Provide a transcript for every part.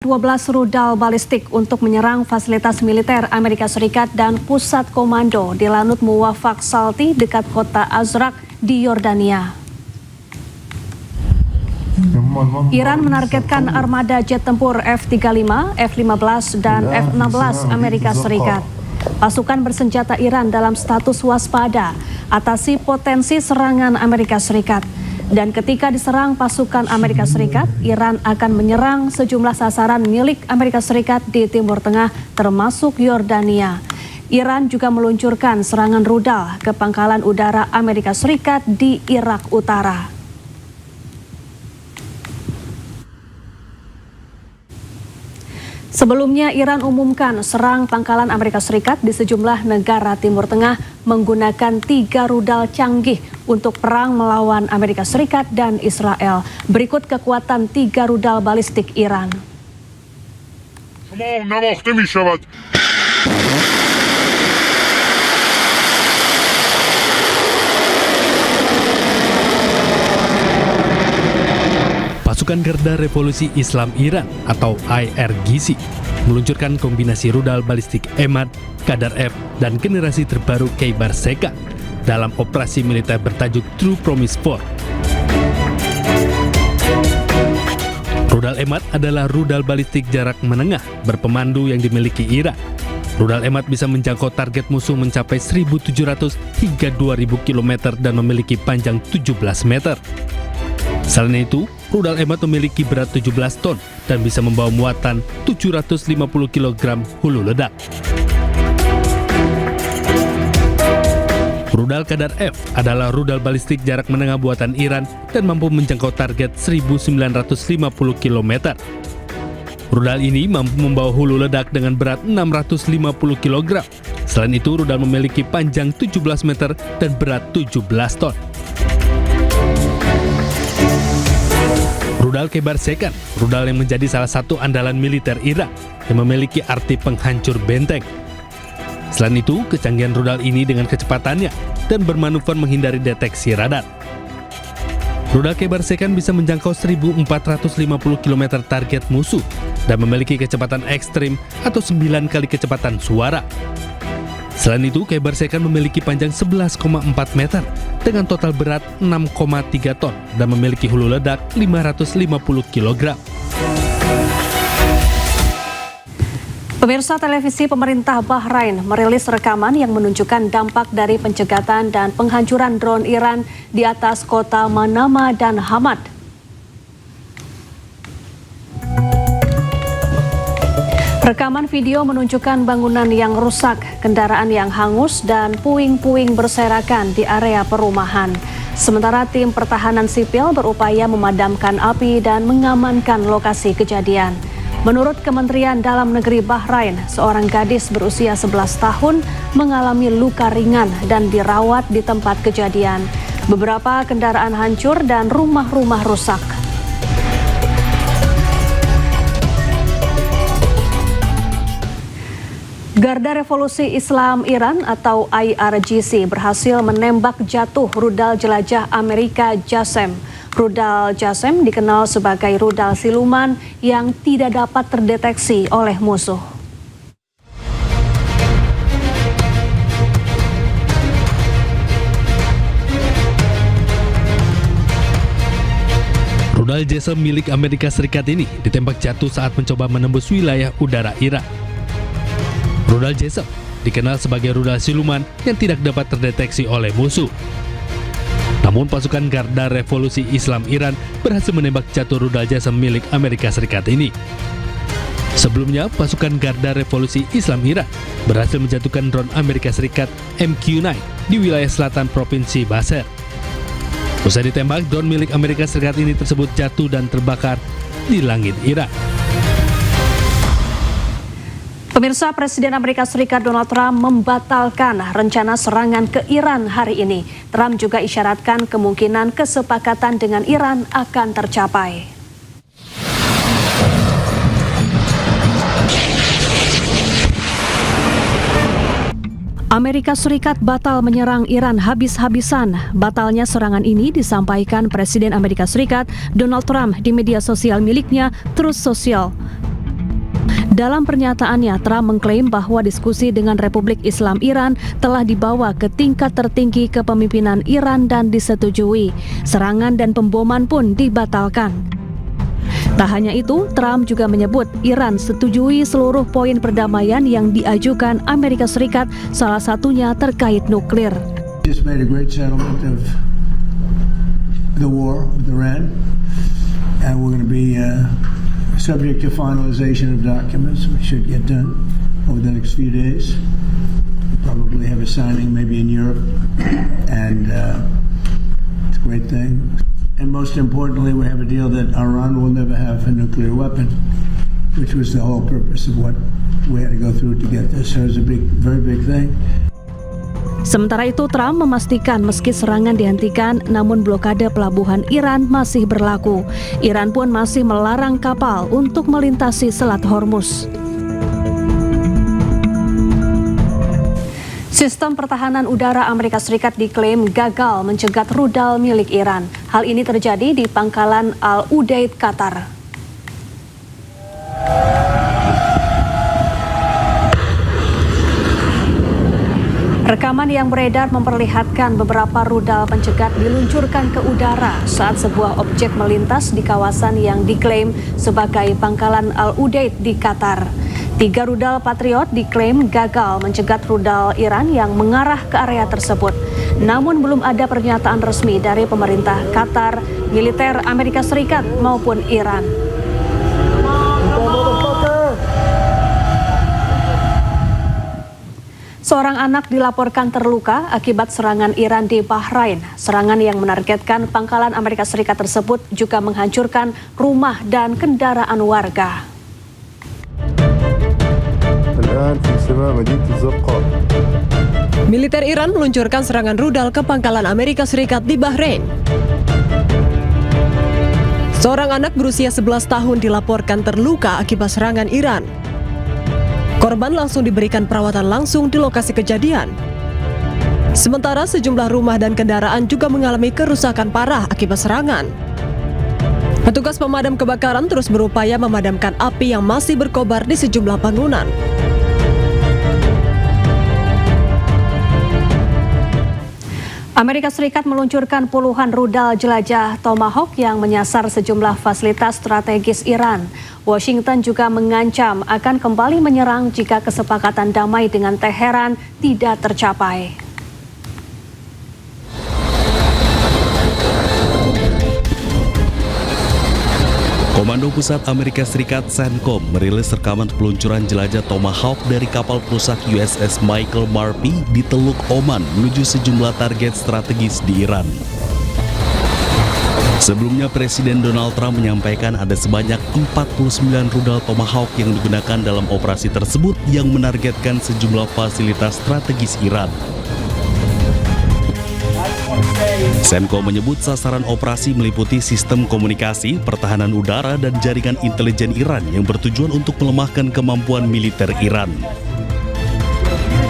12 rudal balistik untuk menyerang fasilitas militer Amerika Serikat dan pusat komando di Lanut Muwafaq Salti dekat kota Azraq di Yordania. Iran menargetkan armada jet tempur F-35, F-15, dan F-16 Amerika Serikat. Pasukan bersenjata Iran dalam status waspada atasi potensi serangan Amerika Serikat. Dan ketika diserang pasukan Amerika Serikat, Iran akan menyerang sejumlah sasaran milik Amerika Serikat di Timur Tengah termasuk Yordania. Iran juga meluncurkan serangan rudal ke pangkalan udara Amerika Serikat di Irak Utara. Sebelumnya, Iran umumkan serang pangkalan Amerika Serikat di sejumlah negara Timur Tengah menggunakan 3 rudal canggih untuk perang melawan Amerika Serikat dan Israel. Berikut kekuatan 3 rudal balistik Iran. Pasukan Garda Revolusi Islam Iran atau IRGC meluncurkan kombinasi rudal balistik Emad, Qadar F, dan generasi terbaru Khaybar Shekan dalam operasi militer bertajuk True Promise 4. Rudal Emad adalah rudal balistik jarak menengah berpemandu yang dimiliki Iran. Rudal Emad bisa menjangkau target musuh mencapai 1.700 hingga 2.000 km dan memiliki panjang 17 meter. Selain itu, rudal Emad memiliki berat 17 ton dan bisa membawa muatan 750 kg hulu ledak. Rudal Qadar F adalah rudal balistik jarak menengah buatan Iran dan mampu menjangkau target 1.950 km. Rudal ini mampu membawa hulu ledak dengan berat 650 kg. Selain itu, rudal memiliki panjang 17 meter dan berat 17 ton. Rudal Khaybar Shekan, rudal yang menjadi salah satu andalan militer Iran yang memiliki arti penghancur benteng. Selain itu, kecanggihan rudal ini dengan kecepatannya dan bermanuver menghindari deteksi radar. Rudal Khaybar Shekan bisa menjangkau 1.450 km target musuh dan memiliki kecepatan ekstrim atau 9 kali kecepatan suara. Selain itu, Khaybar Shekan memiliki panjang 11,4 meter dengan total berat 6,3 ton dan memiliki hulu ledak 550 kg. Pemirsa, televisi pemerintah Bahrain merilis rekaman yang menunjukkan dampak dari pencegatan dan penghancuran drone Iran di atas kota Manama dan Hamad. Rekaman video menunjukkan bangunan yang rusak, kendaraan yang hangus, dan puing-puing berserakan di area perumahan. Sementara tim pertahanan sipil berupaya memadamkan api dan mengamankan lokasi kejadian. Menurut Kementerian Dalam Negeri Bahrain, seorang gadis berusia 11 tahun mengalami luka ringan dan dirawat di tempat kejadian. Beberapa kendaraan hancur dan rumah-rumah rusak. Garda Revolusi Islam Iran atau IRGC berhasil menembak jatuh rudal jelajah Amerika JASSM. Rudal JASSM dikenal sebagai rudal siluman yang tidak dapat terdeteksi oleh musuh. Rudal JASSM milik Amerika Serikat ini ditembak jatuh saat mencoba menembus wilayah udara Iran. Rudal JASSM dikenal sebagai rudal siluman yang tidak dapat terdeteksi oleh musuh. Namun pasukan Garda Revolusi Islam Iran berhasil menembak jatuh rudal JASSM milik Amerika Serikat ini. Sebelumnya, pasukan Garda Revolusi Islam Iran berhasil menjatuhkan drone Amerika Serikat MQ-9 di wilayah selatan Provinsi Basra. Usai ditembak, drone milik Amerika Serikat ini tersebut jatuh dan terbakar di langit Iran. Pemirsa, Presiden Amerika Serikat Donald Trump membatalkan rencana serangan ke Iran hari ini. Trump juga isyaratkan kemungkinan kesepakatan dengan Iran akan tercapai. Amerika Serikat batal menyerang Iran habis-habisan. Batalnya serangan ini disampaikan Presiden Amerika Serikat Donald Trump di media sosial miliknya, Truth Social. Dalam pernyataannya, Trump mengklaim bahwa diskusi dengan Republik Islam Iran telah dibawa ke tingkat tertinggi kepemimpinan Iran dan disetujui. Serangan dan pemboman pun dibatalkan. Tak hanya itu, Trump juga menyebut Iran setujui seluruh poin perdamaian yang diajukan Amerika Serikat, salah satunya terkait nuklir. Just made a great settlement of the war with Iran, and we're going to be subject to finalization of documents, which should get done over the next few days. Probably have a signing maybe in Europe, and it's a great thing. And most importantly, we have a deal that Iran will never have a nuclear weapon, which was the whole purpose of what we had to go through to get this. So it's a very big thing. Sementara itu, Trump memastikan meski serangan dihentikan, namun blokade pelabuhan Iran masih berlaku. Iran pun masih melarang kapal untuk melintasi Selat Hormuz. Sistem pertahanan udara Amerika Serikat diklaim gagal mencegat rudal milik Iran. Hal ini terjadi di pangkalan Al-Udeid, Qatar. Rekaman yang beredar memperlihatkan beberapa rudal pencegat diluncurkan ke udara saat sebuah objek melintas di kawasan yang diklaim sebagai pangkalan Al-Udeid di Qatar. 3 rudal Patriot diklaim gagal mencegat rudal Iran yang mengarah ke area tersebut. Namun belum ada pernyataan resmi dari pemerintah Qatar, militer Amerika Serikat maupun Iran. Seorang anak dilaporkan terluka akibat serangan Iran di Bahrain. Serangan yang menargetkan pangkalan Amerika Serikat tersebut juga menghancurkan rumah dan kendaraan warga. Militer Iran meluncurkan serangan rudal ke pangkalan Amerika Serikat di Bahrain. Seorang anak berusia 11 tahun dilaporkan terluka akibat serangan Iran. Korban langsung diberikan perawatan langsung di lokasi kejadian. Sementara sejumlah rumah dan kendaraan juga mengalami kerusakan parah akibat serangan. Petugas pemadam kebakaran terus berupaya memadamkan api yang masih berkobar di sejumlah bangunan. Amerika Serikat meluncurkan puluhan rudal jelajah Tomahawk yang menyasar sejumlah fasilitas strategis Iran. Washington juga mengancam akan kembali menyerang jika kesepakatan damai dengan Teheran tidak tercapai. Komando Pusat Amerika Serikat CENTCOM merilis rekaman peluncuran jelajah Tomahawk dari kapal perusak USS Michael Murphy di Teluk Oman menuju sejumlah target strategis di Iran. Sebelumnya Presiden Donald Trump menyampaikan ada sebanyak 49 rudal Tomahawk yang digunakan dalam operasi tersebut yang menargetkan sejumlah fasilitas strategis Iran. CENTCOM menyebut sasaran operasi meliputi sistem komunikasi, pertahanan udara, dan jaringan intelijen Iran yang bertujuan untuk melemahkan kemampuan militer Iran.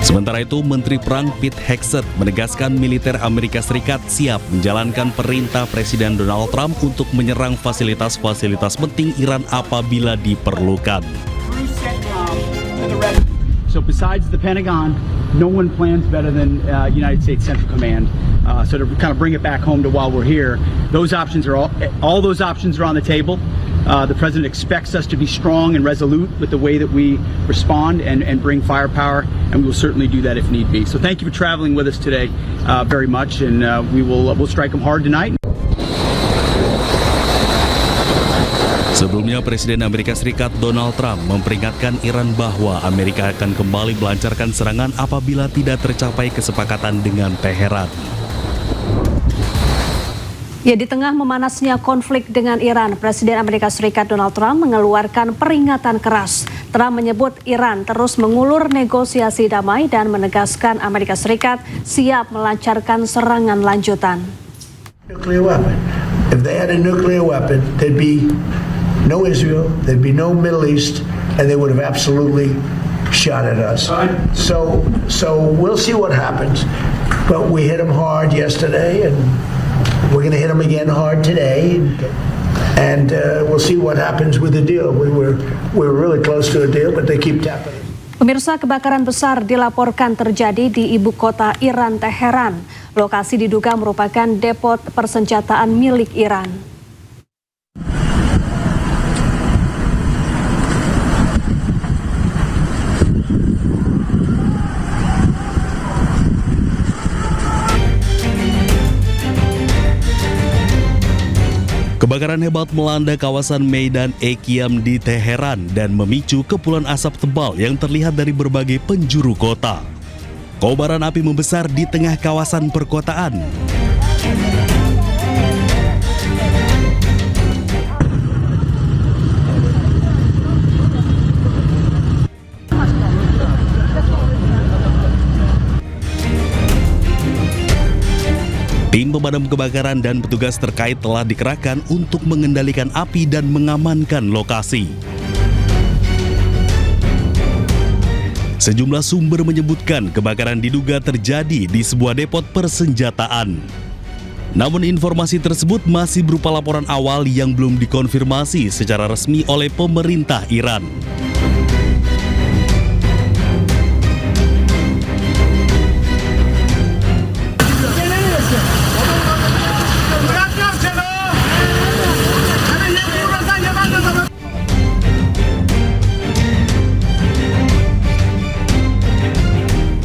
Sementara itu, Menteri Perang Pete Hegseth menegaskan militer Amerika Serikat siap menjalankan perintah Presiden Donald Trump untuk menyerang fasilitas-fasilitas penting Iran apabila diperlukan. So besides the Pentagon, no one plans better than United States Central Command. So to kind of bring it back home to while we're here, those options are all those options are on the table. The president expects us to be strong and resolute with the way that we respond and bring firepower, and we will certainly do that if need be. So thank you for traveling with us today very much, and we'll strike them hard tonight. Sebelumnya, Presiden Amerika Serikat Donald Trump memperingatkan Iran bahwa Amerika akan kembali melancarkan serangan apabila tidak tercapai kesepakatan dengan Teheran. Ya, di tengah memanasnya konflik dengan Iran, Presiden Amerika Serikat Donald Trump mengeluarkan peringatan keras. Trump menyebut Iran terus mengulur negosiasi damai dan menegaskan Amerika Serikat siap melancarkan serangan lanjutan. Nuclear weapon. If they had a nuclear weapon, there'd be no Israel, there'd be no Middle East, and they would have absolutely shot at us. So we'll see what happens. But we hit them hard yesterday, and we're going to hit them again hard today. and we'll see what happens with the deal. We were really close to a deal, but they keep tapping us. Pemirsa, kebakaran besar dilaporkan terjadi di ibu kota Iran, Teheran. Lokasi diduga merupakan depot persenjataan milik Iran. Kebakaran hebat melanda kawasan Maidan Ekiam di Teheran dan memicu kepulan asap tebal yang terlihat dari berbagai penjuru kota. Kobaran api membesar di tengah kawasan perkotaan. Tim pemadam kebakaran dan petugas terkait telah dikerahkan untuk mengendalikan api dan mengamankan lokasi. Sejumlah sumber menyebutkan kebakaran diduga terjadi di sebuah depot persenjataan. Namun informasi tersebut masih berupa laporan awal yang belum dikonfirmasi secara resmi oleh pemerintah Iran.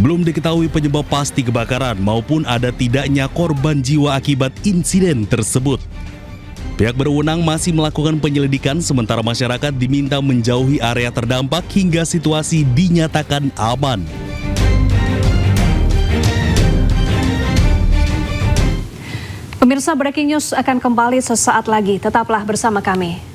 Belum diketahui penyebab pasti kebakaran maupun ada tidaknya korban jiwa akibat insiden tersebut. Pihak berwenang masih melakukan penyelidikan sementara masyarakat diminta menjauhi area terdampak hingga situasi dinyatakan aman. Pemirsa, Breaking News akan kembali sesaat lagi. Tetaplah bersama kami.